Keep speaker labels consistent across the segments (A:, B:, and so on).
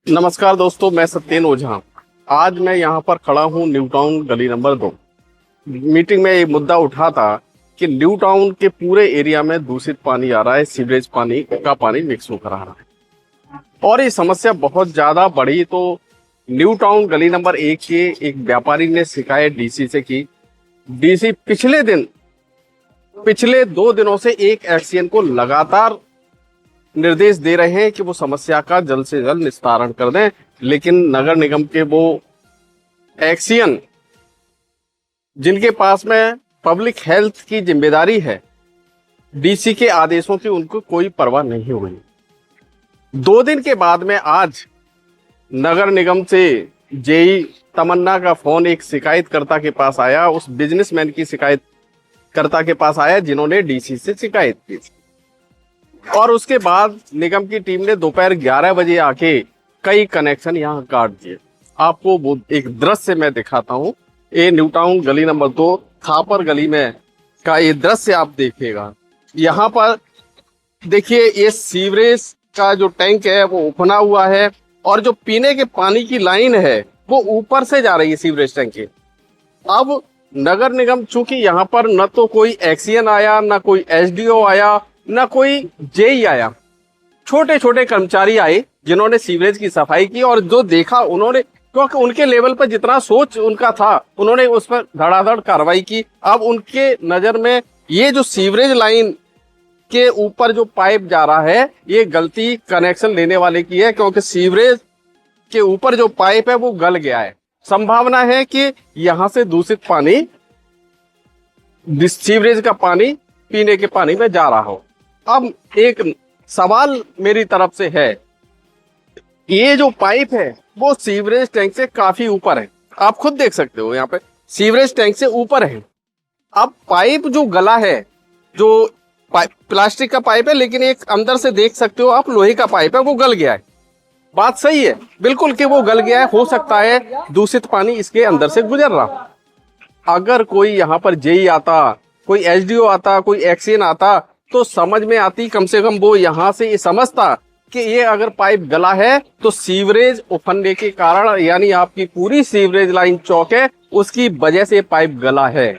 A: नमस्कार दोस्तों, मैं सत्येन ओझा। आज मैं यहाँ पर खड़ा हूँ न्यू टाउन गली नंबर 2। मीटिंग में एक मुद्दा उठा था कि न्यू टाउन के पूरे एरिया में दूषित पानी आ रहा है, सीवरेज पानी का पानी मिक्स होकर आ रहा है और ये समस्या बहुत ज्यादा बढ़ी। तो न्यू टाउन गली नंबर 1 के एक व्यापारी ने शिकायत डीसी से की। डीसी पिछले 2 दिनों से एक एक्सीएन को लगातार निर्देश दे रहे हैं कि वो समस्या का जल्द से जल्द निस्तारण कर दें, लेकिन नगर निगम के वो एक्सीएन जिनके पास में पब्लिक हेल्थ की जिम्मेदारी है, डीसी के आदेशों की उनको कोई परवाह नहीं हुई। 2 दिन के बाद में आज नगर निगम से जेई तमन्ना का फोन एक शिकायतकर्ता के पास आया, उस बिजनेसमैन की शिकायतकर्ता के पास आया जिन्होंने डीसी से शिकायत की। और उसके बाद निगम की टीम ने दोपहर 11 बजे आके कई कनेक्शन यहाँ काट दिए। आपको वो एक दृश्य मैं दिखाता हूँ। ये न्यू टाउन गली नंबर 2 थापर गली में का ये दृश्य आप देखिएगा। यहाँ पर देखिए, ये सीवरेज का जो टैंक है वो उफना हुआ है और जो पीने के पानी की लाइन है वो ऊपर से जा रही है सीवरेज टैंक के। अब नगर निगम, चूंकि यहाँ पर न तो कोई एक्सीएन आया, न कोई एसडीओ आया, न कोई जेई आया, छोटे छोटे कर्मचारी आए जिन्होंने सीवरेज की सफाई की और जो देखा उन्होंने, क्योंकि उनके लेवल पर जितना सोच उनका था उन्होंने उस पर धड़ाधड़ कार्रवाई की। अब उनके नजर में ये जो सीवरेज लाइन के ऊपर जो पाइप जा रहा है ये गलती कनेक्शन लेने वाले की है, क्योंकि सीवरेज के ऊपर जो पाइप है वो गल गया है। संभावना है कि यहां से दूषित पानी, सीवरेज का पानी पीने के पानी में जा रहा हो। अब एक सवाल मेरी तरफ से है, ये जो पाइप है वो सीवरेज टैंक से काफी ऊपर है। आप खुद देख सकते हो, यहाँ पे सीवरेज टैंक से ऊपर है। अब पाइप जो गला है, जो प्लास्टिक का पाइप है, लेकिन एक अंदर से देख सकते हो आप लोहे का पाइप है, वो गल गया है। बात सही है बिल्कुल कि वो गल गया है, हो सकता है दूषित पानी इसके अंदर से गुजर रहा। अगर कोई यहाँ पर जेई आता, कोई एसडीओ आता, कोई एक्सीएन आता तो समझ में आती, कम से कम वो यहाँ से ये समझता कि ये अगर पाइप गला है तो सीवरेज उफनने के कारण, यानी आपकी पूरी सीवरेज लाइन चौक है उसकी वजह से पाइप गला है।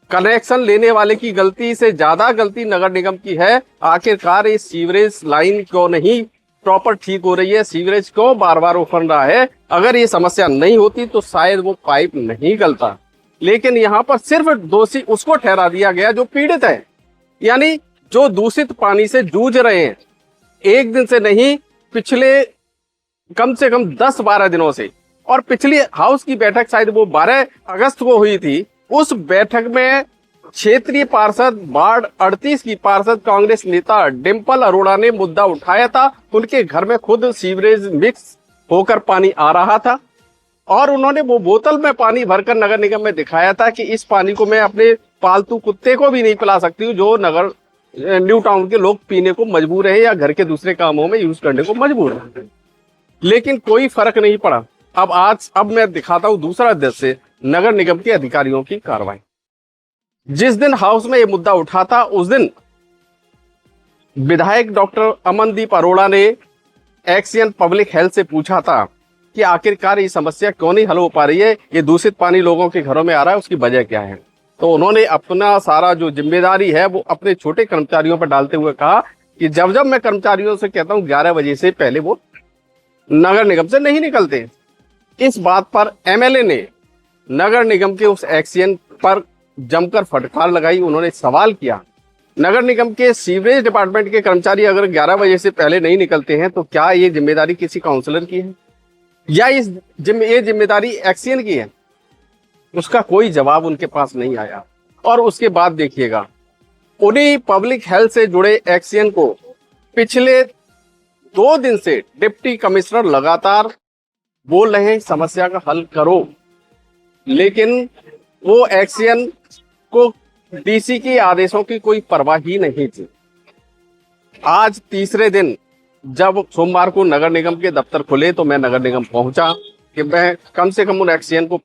A: कनेक्शन लेने वाले की गलती से ज्यादा गलती नगर निगम की है। आखिरकार ये सीवरेज लाइन क्यों नहीं प्रॉपर ठीक हो रही है, सीवरेज क्यों बार बार उफन रहा है। अगर ये समस्या नहीं होती तो शायद वो पाइप नहीं गलता, लेकिन यहाँ पर सिर्फ दोषी उसको ठहरा दिया गया जो पीड़ित है, यानी जो दूषित पानी से जूझ रहे हैं। एक दिन से नहीं, पिछले कम से कम 10-12 दिनों से। और पिछली हाउस की बैठक शायद वो 12 अगस्त को हुई थी। उस बैठक में क्षेत्रीय पार्षद वार्ड 38 की पार्षद कांग्रेस नेता डिंपल अरोड़ा ने मुद्दा उठाया था। उनके घर में खुद सीवरेज मिक्स होकर पानी आ रहा था और उन्होंने वो बोतल में पानी भरकर नगर निगम में दिखाया था कि इस पानी को मैं अपने पालतू कुत्ते को भी नहीं पिला सकती हूँ, जो नगर न्यू टाउन के लोग पीने को मजबूर है या घर के दूसरे कामों में यूज करने को मजबूर है। लेकिन कोई फर्क नहीं पड़ा। अब मैं दिखाता हूँ दूसरा दृश्य, नगर निगम के अधिकारियों की कार्रवाई। जिस दिन हाउस में ये मुद्दा उठा था उस दिन विधायक डॉक्टर अमनदीप अरोड़ा ने एक्सीएन पब्लिक हेल्थ से पूछा था कि आखिरकार ये समस्या क्यों नहीं हल हो पा रही है, ये दूषित पानी लोगों के घरों में आ रहा है, उसकी वजह क्या है। तो उन्होंने अपना सारा जो जिम्मेदारी है वो अपने छोटे कर्मचारियों पर डालते हुए कहा कि जब जब मैं कर्मचारियों से कहता हूँ 11 बजे से पहले वो नगर निगम से नहीं निकलते। इस बात पर एमएलए ने नगर निगम के उस एक्सीएन पर जमकर फटकार लगाई। उन्होंने सवाल किया, नगर निगम के सीवरेज डिपार्टमेंट के कर्मचारी अगर 11 बजे से पहले नहीं निकलते हैं तो क्या ये जिम्मेदारी किसी काउंसलर की है या ये जिम्मेदारी एक्सीएन की है? उसका कोई जवाब उनके पास नहीं आया। और उसके बाद देखिएगा, उन्हीं पब्लिक हेल्थ से जुड़े एक्सीएन को पिछले 2 दिन से डिप्टी कमिश्नर लगातार बोल रहे हैं समस्या का हल करो, लेकिन वो एक्सीएन को डीसी के आदेशों की कोई परवाह ही नहीं थी। आज तीसरे दिन जब सोमवार को नगर निगम के दफ्तर खुले तो मैं नगर निगम पहुंचा कि मैं कम से कम उन एक्सीएन को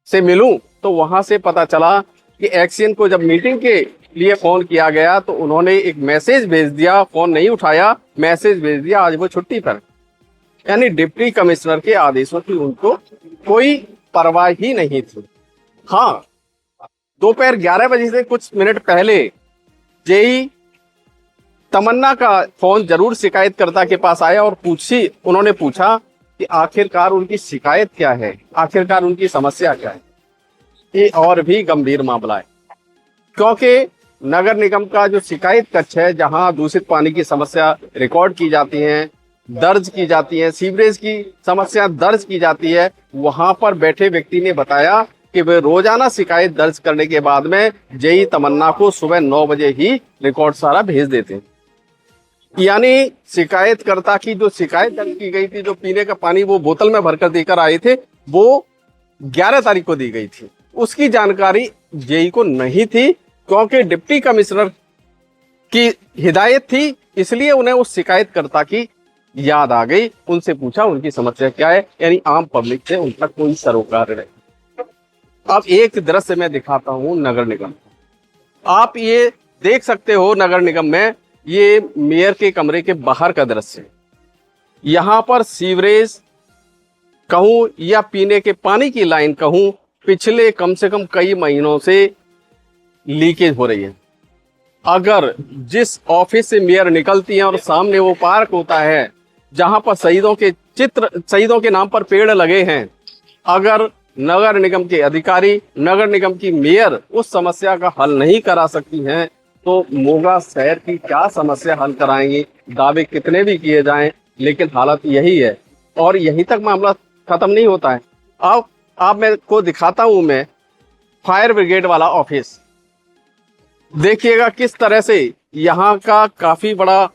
A: से मिलूं, तो वहां से पता चला कि एक्सीएन को जब मीटिंग के लिए फोन किया गया तो उन्होंने एक मैसेज भेज दिया, फोन नहीं उठाया, मैसेज भेज दिया आज वो छुट्टी पर। यानी डिप्टी कमिश्नर के आदेशों की उनको कोई परवाह ही नहीं थी। हाँ, दोपहर 11 बजे से कुछ मिनट पहले जेई तमन्ना का फोन जरूर शिकायतकर्ता के पास आया और उन्होंने पूछा कि आखिरकार उनकी शिकायत क्या है, आखिरकार उनकी समस्या क्या है। ये और भी गंभीर मामला है, क्योंकि नगर निगम का जो शिकायत कक्ष है, जहां दूषित पानी की समस्या रिकॉर्ड की जाती है, दर्ज की जाती है, सीवरेज की समस्या दर्ज की जाती है, वहां पर बैठे व्यक्ति ने बताया कि वे रोजाना शिकायत दर्ज करने के बाद में जेई तमन्ना को सुबह 9 बजे ही रिकॉर्ड सारा भेज देते हैं। यानी शिकायतकर्ता की जो शिकायत दर्ज की गई थी, जो पीने का पानी वो बोतल में भरकर देकर आए थे, वो 11 तारीख को दी गई थी, उसकी जानकारी जेई को नहीं थी, क्योंकि डिप्टी कमिश्नर की हिदायत थी, इसलिए उन्हें उस शिकायतकर्ता की याद आ गई। उनसे पूछा उनकी समस्या क्या है, यानी आम पब्लिक से उनका कोई सरोकार नहीं। अब एक दृश्य मैं दिखाता हूं नगर निगम, आप ये देख सकते हो नगर निगम में, ये मेयर के कमरे के बाहर का दृश्य। यहां पर सीवरेज कहूं या पीने के पानी की लाइन कहूं, पिछले कम से कम कई महीनों से लीकेज हो रही है। अगर जिस ऑफिस से मेयर निकलती है और सामने वो पार्क होता है जहां पर शहीदों के नाम पर पेड़ लगे हैं, अगर नगर निगम के अधिकारी, नगर निगम की मेयर उस समस्या का हल नहीं करा सकती हैं, तो मोगा शहर की क्या समस्या हल कराएंगी। दावे कितने भी किए जाएं, लेकिन हालत यही है और यहीं तक मामला खत्म नहीं होता है। अब आप मैं को दिखाता हूं, मैं फायर ब्रिगेड वाला ऑफिस देखिएगा किस तरह से यहाँ का काफी बड़ा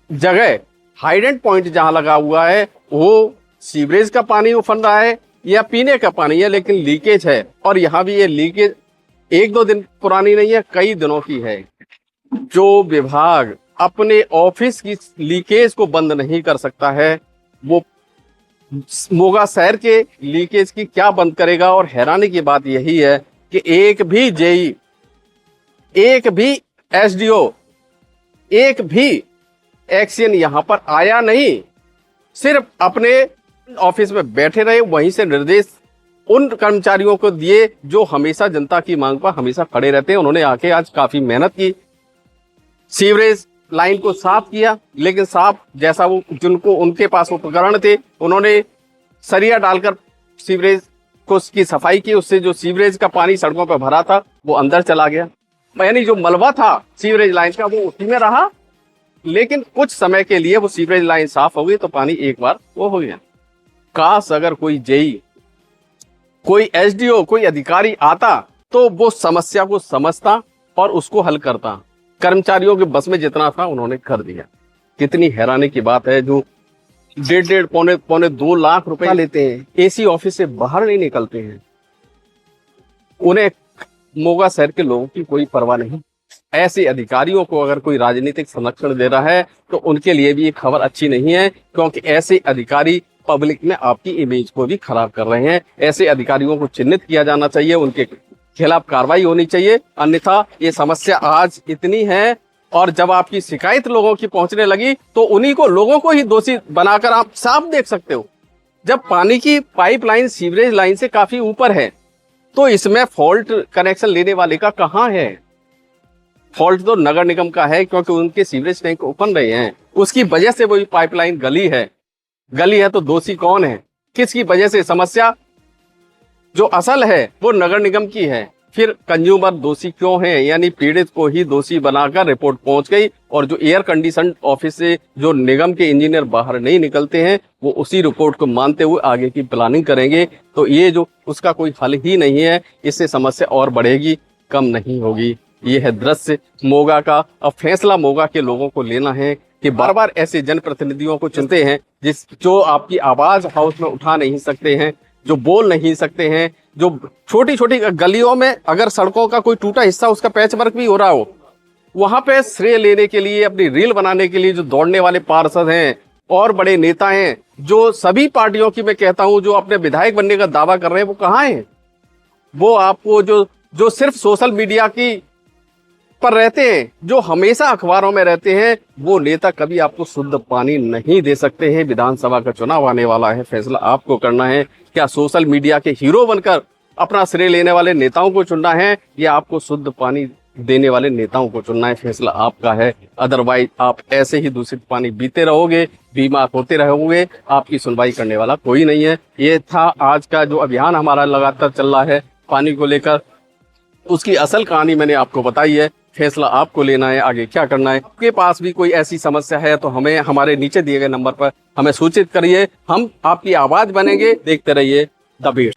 A: जगह हाइडेंट पॉइंट जहां लगा हुआ है, वो सीवरेज का पानी उफन रहा है या पीने का पानी है, लेकिन लीकेज है। और यहाँ भी ये लीकेज 1-2 दिन पुरानी नहीं है, कई दिनों की है। जो विभाग अपने ऑफिस की लीकेज को बंद नहीं कर सकता है, वो मोगा शहर के लीकेज की क्या बंद करेगा। और हैरानी की बात यही है कि एक भी जेई, एक भी एसडीओ, एक भी एक्शन यहां पर आया नहीं, सिर्फ अपने ऑफिस में बैठे रहे, वहीं से निर्देश उन कर्मचारियों को दिए जो हमेशा जनता की मांग पर हमेशा खड़े रहते हैं। उन्होंने आके आज काफी मेहनत की, सीवरेज लाइन को साफ किया, लेकिन साफ जैसा वो जिनको उनके पास उपकरण थे, उन्होंने सरिया डालकर सीवरेज को की सफाई की, उससे जो सीवरेज का पानी सड़कों पर भरा था वो अंदर चला गया। यानी जो मलबा था सीवरेज लाइन का वो उसी में रहा, लेकिन कुछ समय के लिए वो सीवरेज लाइन साफ हो गई तो पानी एक बार वो हो गया। काश अगर कोई जेई, कोई एसडीओ, कोई अधिकारी आता तो वो समस्या को समझता और उसको हल करता। कर्मचारियों के बस में जितना था उन्होंने कर दिया। कितनी हैरानी की बात है, जो 1.5 पौने 2 लाख रुपए लेते हैं, एसी ऑफिस से बाहर नहीं निकलते हैं, उन्हें मोगा शहर के लोगों की कोई परवाह नहीं। ऐसे अधिकारियों को अगर कोई राजनीतिक संरक्षण दे रहा है तो उनके लिए भी ये खबर अच्छी नहीं है, क्योंकि ऐसे अधिकारी पब्लिक में आपकी इमेज को भी खराब कर रहे हैं। ऐसे अधिकारियों को चिन्हित किया जाना चाहिए, उनके खिलाफ कार्रवाई होनी चाहिए, अन्यथा ये समस्या आज इतनी है और जब आपकी शिकायत लोगों की पहुंचने लगी तो उन्हीं को, लोगों को ही दोषी बनाकर आप साफ देख सकते हो। जब पानी की पाइपलाइन सीवरेज लाइन से काफी ऊपर है तो इसमें फॉल्ट कनेक्शन लेने वाले का कहां है? फॉल्ट तो नगर निगम का है, क्योंकि उनके सीवरेज टैंक ओपन रहे हैं, उसकी वजह से वही पाइपलाइन गली है। गली है तो दोषी कौन है, किसकी वजह से? समस्या जो असल है वो नगर निगम की है, फिर कंज्यूमर दोषी क्यों है? यानी पीड़ित को ही दोषी बनाकर रिपोर्ट पहुंच गई और जो एयर कंडीशन ऑफिस से जो निगम के इंजीनियर बाहर नहीं निकलते हैं वो उसी रिपोर्ट को मानते हुए आगे की प्लानिंग करेंगे, तो ये जो उसका कोई हल ही नहीं है, इससे समस्या और बढ़ेगी, कम नहीं होगी। ये है दृश्य मोगा का। अब फैसला मोगा के लोगों को लेना है कि बार बार ऐसे जनप्रतिनिधियों को चुनते हैं जो आपकी आवाज हाउस में उठा नहीं सकते हैं, जो बोल नहीं सकते हैं, जो छोटी छोटी गलियों में अगर सड़कों का कोई टूटा हिस्सा उसका पैच वर्क भी हो रहा हो, वहां पे श्रेय लेने के लिए, अपनी रील बनाने के लिए जो दौड़ने वाले पार्षद हैं और बड़े नेता हैं, जो सभी पार्टियों की मैं कहता हूं जो अपने विधायक बनने का दावा कर रहे हैं, वो कहाँ हैं? वो आपको जो सिर्फ सोशल मीडिया की पर रहते हैं, जो हमेशा अखबारों में रहते हैं, वो नेता कभी आपको शुद्ध पानी नहीं दे सकते हैं। विधानसभा का चुनाव आने वाला है, फैसला आपको करना है। क्या सोशल मीडिया के हीरो बनकर अपना श्रेय लेने वाले नेताओं को चुनना है या आपको शुद्ध पानी देने वाले नेताओं को चुनना है? फैसला आपका है। अदरवाइज आप ऐसे ही दूषित पानी पीते रहोगे, बीमार होते रहोगे, आपकी सुनवाई करने वाला कोई नहीं है। ये था आज का जो अभियान हमारा लगातार चल रहा है पानी को लेकर, उसकी असल कहानी मैंने आपको बताई है। फैसला आपको लेना है, आगे क्या करना है। आपके पास भी कोई ऐसी समस्या है तो हमें हमारे नीचे दिए गए नंबर पर हमें सूचित करिए, हम आपकी आवाज बनेंगे। देखते रहिए द बीट।